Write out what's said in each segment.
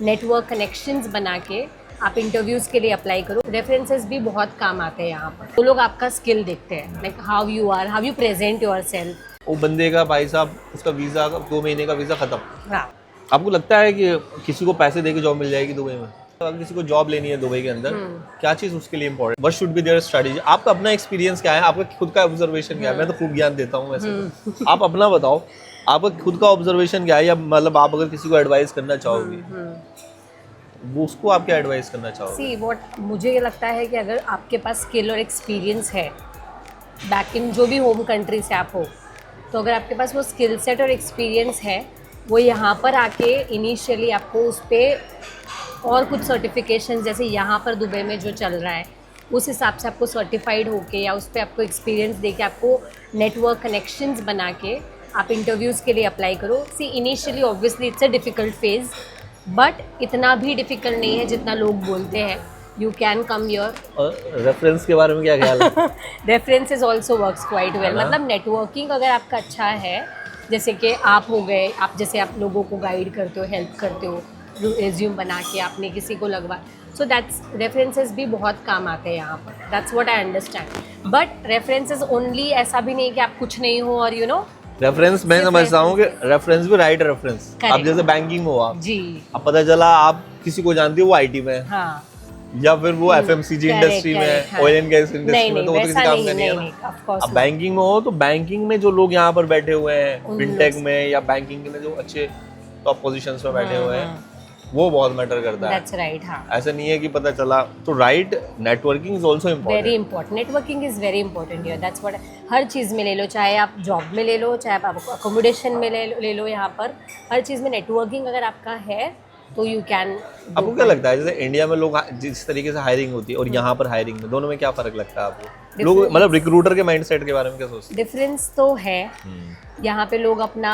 Network connections बना के आप इंटरव्यूज़ के लिए अप्लाई करो। रेफरेंसेस भी बहुत काम आते हैं यहाँ पर। वो लोग आपका स्किल देखते हैं, like how you present your self. वो बंदे का भाई साहब उसका वीज़ा 2 महीने का वीज़ा ख़त्म। हाँ, आपको लगता है कि किसी को पैसे दे के जॉब मिल जाएगी दुबई में? अगर किसी को जॉब लेनी है दुबई के अंदर, क्या चीज़ उसके लिए important? What should be their strategy? आपका अपना एक्सपीरियंस क्या है? आपका खुद का ऑब्जर्वेशन क्या है? मैं तो खूब ज्ञान देता हूँ वैसे तो। आप अपना बताओ, आपका खुद का ऑब्जर्वेशन क्या है, या मतलब आप अगर किसी को एडवाइस करना चाहोगे, वो उसको आप क्या एडवाइस करना चाहोगे? सी व्हाट मुझे ये लगता है कि अगर आपके पास स्किल और एक्सपीरियंस है, बैक इन जो भी होम कंट्री से आप हो, तो अगर आपके पास वो स्किल सेट और एक्सपीरियंस है, वो यहाँ पर आके इनिशियली आपको उस पर और कुछ सर्टिफिकेशन, जैसे यहाँ पर दुबई में जो चल रहा है उस हिसाब से आपको सर्टिफाइड होके या उस पर आपको एक्सपीरियंस दे के आपको नेटवर्क कनेक्शंस बना के आप इंटरव्यूज़ के लिए अप्लाई करो। See initially obviously it's a difficult phase, but इतना भी डिफ़िकल्ट नहीं है जितना लोग बोलते हैं। You can come your. और रेफरेंस के बारे में क्या ख्याल है? References also works quite well. मतलब नेटवर्किंग अगर आपका अच्छा है, जैसे कि आप हो गए, आप जैसे आप लोगों को गाइड करते हो, हेल्प करते हो, रिज्यूम बना के आपने किसी को लगवा, सो दैट्स रेफरेंसेस भी बहुत काम आते हैं यहाँ पर। That's what I understand. But references only ऐसा भी नहीं कि आप कुछ नहीं हो और रेफरेंस मैं समझता हूँ कि रेफरेंस भी राइट रेफरेंस। अब जैसे बैंकिंग में हो आप, जी, अब पता चला आप किसी को जानते हो वो आईटी में है, हाँ, या फिर वो एफएमसीजी इंडस्ट्री में है, ऑयल एंड गैस इंडस्ट्री में, तो वो तो किसी काम का नहीं है ना। अब बैंकिंग में हो तो बैंकिंग में जो लोग यहाँ पर बैठे हुए हैं फिनटेक में, या बैंकिंग में जो अच्छे टॉप पोजीशंस में बैठे हुए हैं, वो बहुत मैटर करता है। That's right. हाँ, ऐसा नहीं है कि पता चला, तो right networking is also important. Very important, networking is very important here. That's what, हर चीज़ में ले लो, चाहे आप जॉब में ले लो, चाहे आप अकोमोडेशन में ले लो, यहाँ पर हर चीज़ में नेटवर्किंग अगर आपका है तो यू कैन। आपको क्या लगता है, जैसे इंडिया में लोग जिस तरीके से हायरिंग होती है और यहाँ पर हायरिंग में, दोनों में क्या फर्क लगता है आपको? लोग मतलब रिक्रूटर के माइंडसेट के बारे में क्या सोचते हैं? डिफरेंस तो है। यहाँ पे लोग अपना,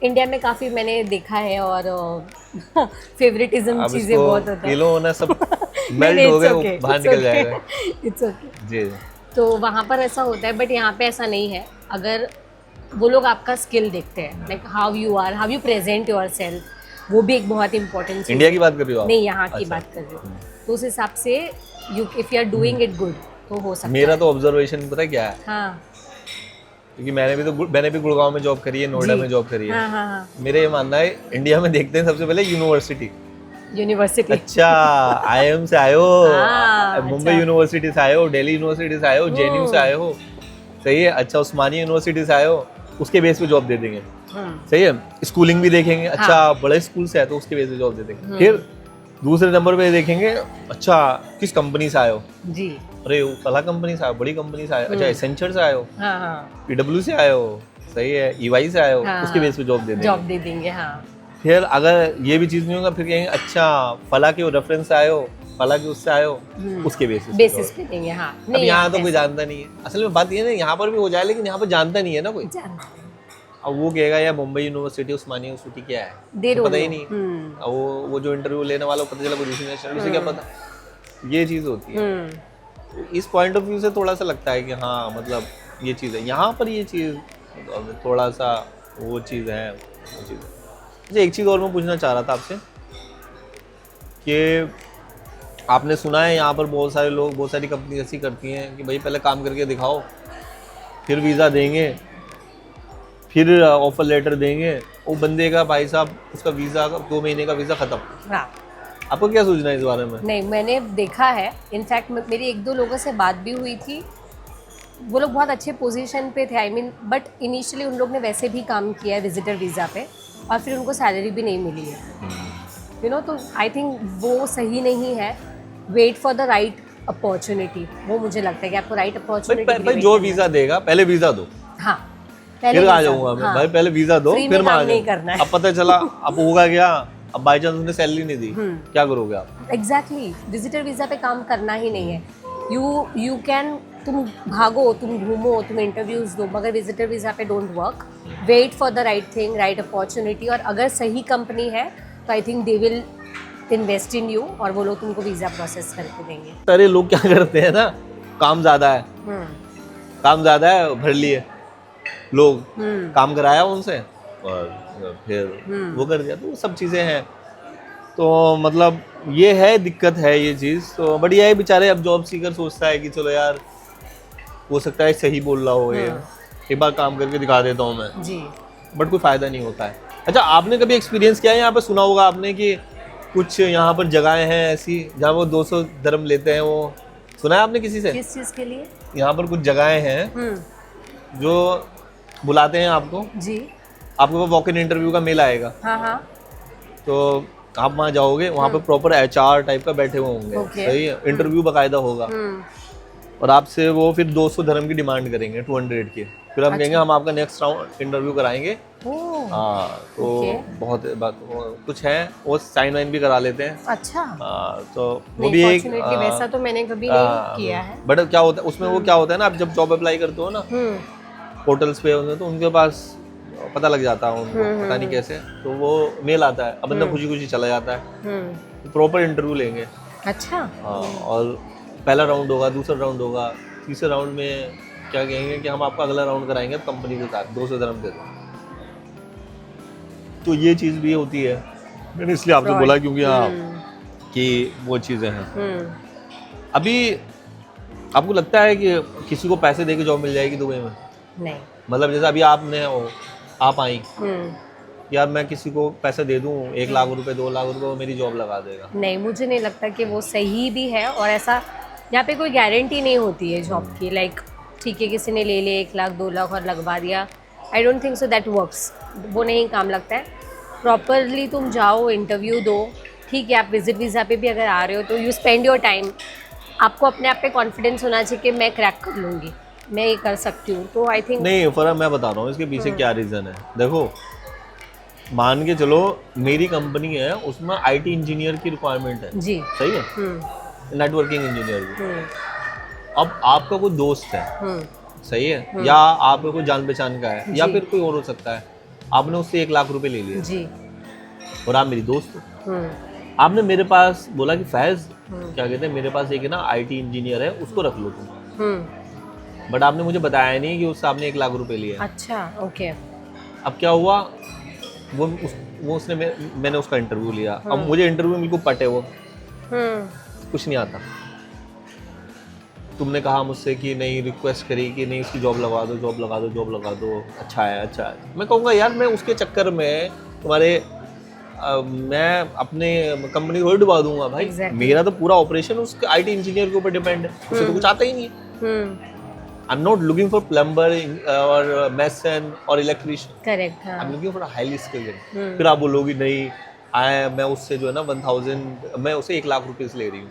इंडिया में काफ़ी मैंने देखा है, और फेवरेटिज्म चीज़ें बहुत होता है। किलो होना सब मेल्ट हो गए, वो बाहर निकल जाएगा। इट्स ओके जी। तो वहाँ पर ऐसा होता है, बट यहाँ पे ऐसा नहीं है। अगर वो लोग आपका स्किल देखते हैं, like how you present your self, वो भी एक बहुत इंपॉर्टेंट चीज़। इंडिया की बात कर रही हो आप? नहीं, यहाँ की बात कर रही हूँ। तो उस हिसाब से if you are doing it good तो हो सकता है। मेरा तो ऑब्जर्वेशन पता है क्या है, हाँ, क्योंकि मैंने भी गुड़गांव में जॉब करी है, नोएडा में जॉब करी है। हाँ, हाँ, हाँ। मेरा ये मानना है, इंडिया में देखते हैं सबसे पहले यूनिवर्सिटी। अच्छा, आईएम से आए हो, मुंबई यूनिवर्सिटी से आए हो, दिल्ली यूनिवर्सिटी से आए हो, जेएनयू से आए हो, सही है। अच्छा, उस्मानिया यूनिवर्सिटी से आए हो, उसके बेस पे जॉब दे देंगे, सही है। स्कूलिंग भी देखेंगे, अच्छा बड़े स्कूल से आए तो उसके बेस पे जॉब दे देंगे। फिर दूसरे नंबर पे देखेंगे, अच्छा किस कंपनी से आए हो जी, अरे वो फला कंपनी से आए हो, बड़ी कंपनी से आए हो, अच्छा एसेंचर से आए हो, पीडब्ल्यू से आए हो, सही है, ईवाई से आए हो, उसके बेस पे जॉब दे देंगे। हाँ। फिर अगर ये भी चीज़ नहीं होगा, फिर कहेंगे अच्छा फला के रेफरेंस से आए हो, फला के उससे आए हो, उसके बेसिस पे देंगे। हाँ, अब यहाँ तो कोई जानता नहीं है। असल में बात ये है ना, यहाँ पर भी हो जाए, लेकिन यहाँ पर जानता नहीं है ना कोई। अब वो कहेगा यार मुंबई यूनिवर्सिटी, उस्मानिया यूनिवर्सिटी क्या है, तो पता ही नहीं। अब वो जो इंटरव्यू लेने वाला पता चला कोई दूसरी नेशनल, उसे क्या पता। ये चीज़ होती है। इस पॉइंट ऑफ व्यू से थोड़ा सा लगता है कि हाँ, मतलब ये चीज़ है यहाँ पर, ये चीज़ थोड़ा सा वो चीज़ है, वो चीज़। अच्छा, एक चीज़ और मैं पूछना चाह रहा था आपसे कि आपने सुना है यहाँ पर बहुत सारे लोग, बहुत सारी कंपनी ऐसी करती हैं कि भाई पहले काम करके दिखाओ, फिर वीज़ा देंगे, फिर ऑफर लेटर देंगे। वो बंदे का भाई साहब उसका वीज़ा 2 महीने का वीज़ा ख़त्म। हाँ। आपको क्या सोचना है इस बारे में? नहीं, मैंने देखा है। इनफैक्ट मेरी 1-2 लोगों से बात भी हुई थी। वो लोग बहुत अच्छे पोजीशन पे थे, आई मीन, बट इनिशियली उन लोग ने वैसे भी काम किया है विजिटर वीज़ा पे, और फिर उनको सैलरी भी नहीं मिली है। तो आई थिंक वो सही नहीं है। Wait for the right opportunity, वो मुझे लगता है कि आपको राइट अपॉर्चुनिटी। भाई जो वीज़ा देगा पहले वीज़ा दो। हाँ, फिर आ जाऊंगा मैं। भाई पहले वीज़ा दो, फिर मैं आ जाऊंगा। अब पता चला अब होगा क्या, अब बाई चांस उसने सैलरी नहीं दी, क्या करोगे आप? एग्जैक्टली, विजिटर वीज़ा पे काम करना ही नहीं है। यू कैन, तुम भागो, तुम घूमो, तुम इंटरव्यूज दो, मगर विजिटर वीज़ा पे don't work. Wait for the right thing, right opportunity, और अगर सही कंपनी है तो I think they will invest in you, और वो लोग तुमको वीज़ा प्रोसेस करके देंगे। सारे लोग क्या करते हैं ना, काम ज़्यादा है, भर लिए लोग, काम कराया उनसे और फिर वो कर दिया, तो सब चीज़ें हैं। तो मतलब ये है, दिक्कत है ये चीज़। तो बढ़िया है, बेचारे अब जॉब सीकर सोचता है कि चलो यार हो सकता है सही बोल रहा हो ये, एक बार काम करके दिखा देता हूँ मैं जी। बट कोई फ़ायदा नहीं होता है। अच्छा, आपने कभी एक्सपीरियंस किया है यहाँ पर, सुना होगा आपने कि कुछ यहाँ पर जगहें हैं ऐसी जहाँ वो 200 dirham लेते हैं, वो सुना है आपने किसी से? किस चीज़ के लिए? यहाँ पर कुछ जगहें हैं जो बुलाते हैं आपको जी। आपके पास वॉक इन इंटरव्यू का मेल आएगा। हाँ हाँ। तो आप वहाँ जाओगे, वहाँ पे प्रॉपर HR टाइप का बैठे हुए होंगे। सही है, इंटरव्यू बकायदा होगा और आपसे वो फिर 200 dirham की डिमांड करेंगे, 200 की। फिर हम कहेंगे हम आपका नेक्स्ट राउंड इंटरव्यू कराएंगे। हाँ, तो बहुत बात कुछ है, वो साइन वाइन भी करा लेते हैं। अच्छा। तो वो भी एक वैसा तो मैंने कभी नहीं किया है। बट क्या होता है उसमें, वो क्या होता है ना, आप जब जॉब अप्लाई करते हो ना पोर्टल्स पे होते, तो उनके पास पता लग जाता है उनको, पता नहीं कैसे, तो वो मेल आता है, अब बंदा खुशी खुशी चला जाता है। प्रॉपर इंटरव्यू लेंगे। अच्छा। और पहला राउंड होगा, दूसरा राउंड होगा, तीसरे राउंड में क्या कहेंगे कि हम आपका अगला राउंड कराएंगे कंपनी के साथ, 200 dirham दे दो। तो ये चीज़ भी होती है, मैंने इसलिए आपसे बोला क्योंकि हाँ कि वो चीज़ें हैं। अभी आपको लगता है कि किसी को पैसे दे के जॉब मिल जाएगी दुबई में? नहीं। मतलब जैसे अभी आप आई यार मैं किसी को पैसे दे दूं 1 लाख रुपए 2 लाख रुपए, वो मेरी जॉब लगा देगा? नहीं, मुझे नहीं लगता कि वो सही भी है, और ऐसा यहाँ पे कोई गारंटी नहीं होती है जॉब की। लाइक ठीक है, किसी ने ले लिया 1 लाख 2 लाख और लगवा दिया, I don't think so that works. वो नहीं काम लगता है। प्रॉपरली तुम जाओ, इंटरव्यू दो, ठीक है। आप विजिट वीज़ा पे भी अगर आ रहे हो तो यू स्पेंड योर टाइम। आपको अपने आप पे कॉन्फिडेंस होना चाहिए कि मैं क्रैक कर लूँगी, मैं ये कर सकती हूँ। तो आई थिंक नहीं, फर्क मैं बता रहा हूँ इसके पीछे क्या रीज़न है। देखो, मान के चलो मेरी कंपनी है, उसमें IT इंजीनियर की रिक्वायरमेंट है जी। सही है, नेटवर्किंग इंजीनियर की। अब आपका कोई दोस्त है सही है, या आपका कोई जान पहचान का है, या फिर कोई और हो सकता है, आपने उससे 1 लाख रुपए ले लिए जी, और आप मेरी दोस्त हो। आपने मेरे पास बोला कि फैज क्या कहते हैं, मेरे पास एक है ना IT इंजीनियर है, उसको रख लो तुम। बट आपने मुझे बताया नहीं कि उससे आपने 1 लाख रुपए लिए। अच्छा, ओके। अब क्या हुआ, मैंने उसका इंटरव्यू लिया। अब मुझे इंटरव्यू बिल्कुल पटे, वो कुछ नहीं आता। तुमने कहा मुझसे कि नहीं, रिक्वेस्ट करी कि नहीं उसकी जॉब लगवा दो, जॉब लगा दो, जॉब लगा दो, अच्छा है अच्छा है। मैं कहूँगा यार मैं उसके चक्कर में मैं अपने कंपनी को डुबा दूंगा भाई। मेरा तो पूरा ऑपरेशन उस IT इंजीनियर के ऊपर डिपेंड है, उसे तो कुछ आता ही नहीं है। I'm not looking for plumber or mason or electrician. Correct. I'm looking for a highly skilled. फिर आप बोलोगी नहीं, मैं उससे जो है ना 1000, मैं उसे 1 लाख रुपए से ले रही हूँ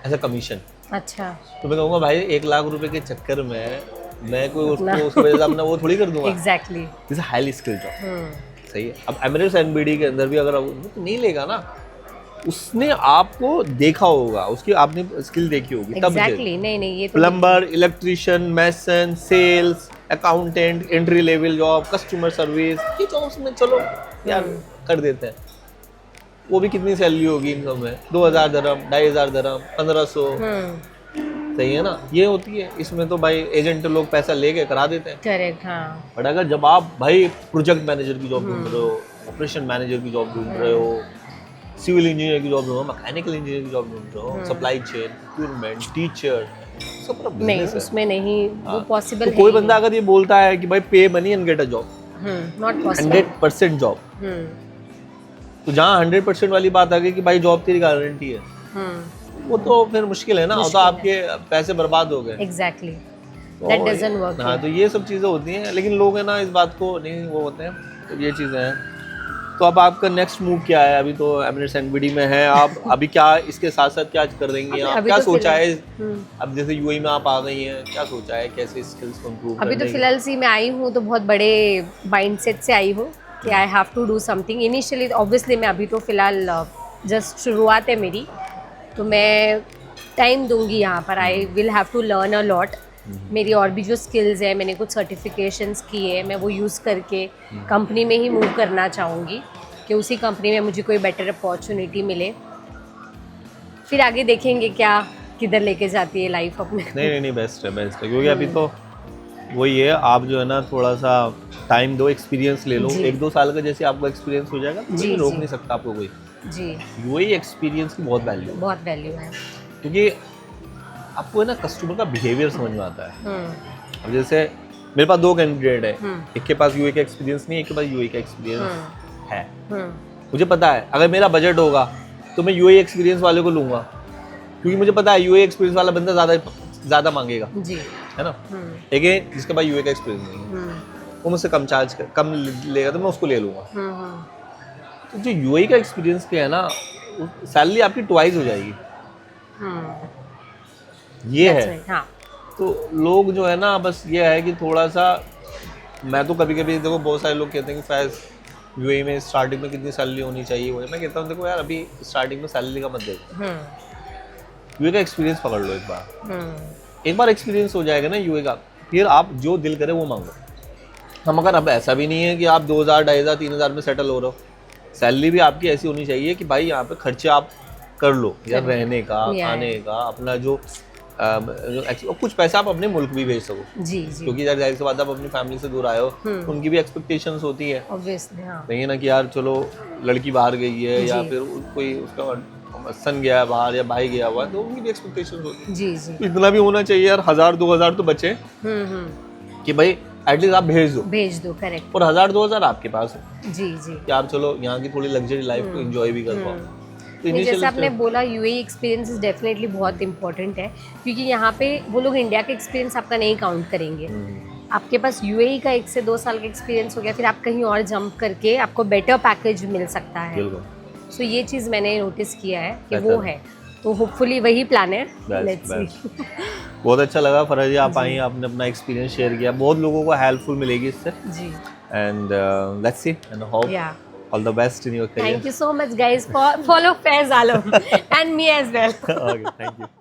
ऐसा कमीशन। अच्छा। तो मैं कहूँगा भाई 1 लाख रुपए के चक्कर में मैं कोई उसको वजह से अपना वो थोड़ी कर दूंगा। Exactly. This is a highly skilled job. सही है। अब Emirates NBD के अंदर भी अगर तो नहीं लेगा ना, उसने आपको देखा होगा, उसकी आपने स्किल देखी होगी तब। एग्जैक्टली। नहीं ये तो plumber, electrician, mason, sales, accountant, entry level job, customer service, ये जॉब्स में चलो यार कर देते हैं। वो भी कितनी सैलरी होगी इन सब में, 2000 dirham, 2500 dirham, 1500। सही है ना, ये होती है। इसमें तो भाई एजेंट लोग पैसा लेके करा देते हैं। करेक्ट। हाँ। बट अगर जब आप भाई प्रोजेक्ट मैनेजर की जॉब ढूंढ रहे हो, ऑपरेशन मैनेजर की जॉब ढूंढ रहे हो, सिविल इंजीनियर की जॉब ढूंढ रहे हो, मैकेनिकल इंजीनियर की जॉब ढूंढ रहे हो, सप्लाई चेन, प्रोक्योरमेंट, टीचर, सब बिजनेस नहीं, उसमें नहीं वो पॉसिबल है। कोई बंदा अगर ये बोलता है कि भाई पे money and get a job, not possible, 100% job, तो जहाँ 100% वाली बात आ गई कि भाई जॉब तेरी गारंटी है, वो तो फिर मुश्किल है ना, वो तो आपके पैसे बर्बाद हो गए। Exactly, that doesn't work. हाँ, तो ये सब चीज़ें होती हैं, लेकिन लोग है ना इस बात को नहीं वो होते हैं, तो ये चीज़ें हैं। तो अब आपका नेक्स्ट मूव क्या है? अभी तो एमिरेट्स NBD में है आप, अभी क्या इसके साथ साथ क्या कर देंगी आप? क्या तो सोचा है? अब जैसे UAE में आप आ गई हैं, क्या सोचा है, कैसे स्किल्स को इम्प्रूव करने? अभी तो फिलहाल सी मैं आई हूँ तो बहुत बड़े माइंडसेट से आई हूँ कि I have to do something. Initially obviously मैं अभी तो फिलहाल जस्ट शुरुआत है मेरी, तो मैं टाइम दूंगी यहाँ पर। I will have to learn a lot. मेरी और भी जो स्किल्स है, मैंने कुछ सर्टिफिकेशंस किए हैं, मैं वो यूज़ करके कंपनी में ही मूव करना चाहूँगी कि उसी कंपनी में मुझे कोई बेटर अपॉर्चुनिटी मिले। फिर आगे देखेंगे क्या किधर लेके जाती है लाइफ अपने। नहीं बेस्ट है क्योंकि अभी तो वही है, आप जो है ना थोड़ा सा टाइम दो, एक्सपीरियंस ले लो। 1-2 साल का जैसे आपका एक्सपीरियंस हो जाएगा तो रोक नहीं सकता आपको कोई। जी, यूएई एक्सपीरियंस की बहुत वैल्यू है। क्योंकि आपको है ना कस्टमर का बिहेवियर समझ में आता है। अब जैसे मेरे पास 2 कैंडिडेट है, एक के पास यूएई का एक्सपीरियंस नहीं है, एक के पास यूएई का एक्सपीरियंस है। मुझे पता है अगर मेरा बजट होगा तो मैं यूएई एक्सपीरियंस वाले को लूंगा, क्योंकि मुझे पता है यूएई एक्सपीरियंस वाला बंदा ज़्यादा मांगेगा जी, है ना। एक है जिसके पास यूएई का एक्सपीरियंस नहीं है, वो मुझसे कम लेगा तो मैं उसको ले लूंगा। तो जो यूएई का एक्सपीरियंस क्या है ना, सैलरी आपकी ट्वाइस हो जाएगी। ये है हाँ। तो लोग जो है ना, बस ये है कि थोड़ा सा, मैं तो कभी कभी देखो बहुत सारे लोग कहते हैं कि फैज़ यूएई में स्टार्टिंग में कितनी सैलरी होनी चाहिए, वो मैं कहता हूँ देखो यार अभी स्टार्टिंग में सैलरी का मत देखो, यूएई का एक्सपीरियंस पकड़ लो एक बार एक्सपीरियंस हो जाएगा ना यूएई का, फिर आप जो दिल करे वो मांगो। हम अगर अब ऐसा भी नहीं है कि आप 2000, 2500, 3000 में सेटल हो रहे हो, सैलरी भी आपकी ऐसी होनी चाहिए कि भाई यहाँ पे खर्चे आप कर लो, या रहने का, खाने का, अपना जो कुछ पैसा आप अपने मुल्क भी भेज सको जी, क्योंकि यार जाहिर सी बात आप अपनी फैमिली से दूर आए हो, उनकी भी एक्सपेक्टेशंस होती है नहीं ना कि यार चलो लड़की बाहर गई है या फिर कोई उसका सन गया है बाहर या भाई गया हुआ, तो उनकी भी एक्सपेक्टेशंस होती है जी जी। इतना भी होना चाहिए यार, 1000-2000 तो बचे कि भाई एटलीस्ट आप भेज दो करेक्ट, और 1000-2000 आपके पास हो जी जी, कि आप चलो यहाँ की थोड़ी लग्जरी लाइफ को एंजॉय भी कर पाओ। तो जैसे आपने बोला यूएई एक्सपीरियंस इज डेफिनेटली बहुत इंपॉर्टेंट है, क्योंकि यहाँ पे वो लोग इंडिया का एक्सपीरियंस आपका नहीं काउंट करेंगे। आपके पास यूएई का 1 से 2 साल का एक्सपीरियंस हो गया, फिर आप कहीं और जंप करके आपको बेटर पैकेज मिल सकता है। सो ये चीज़ मैंने नोटिस किया है कि वो है, तो होपफुली वही प्लान है। Let's see. बहुत अच्छा लगा फराह जी, आप आई, आपने अपना एक्सपीरियंस शेयर किया, बहुत लोगों को हेल्पफुल मिलेगी इससे जी। And let's see and hope all the best in your career. Thank you so much guys for follow Faiz Alam and me as well. Okay, thank you.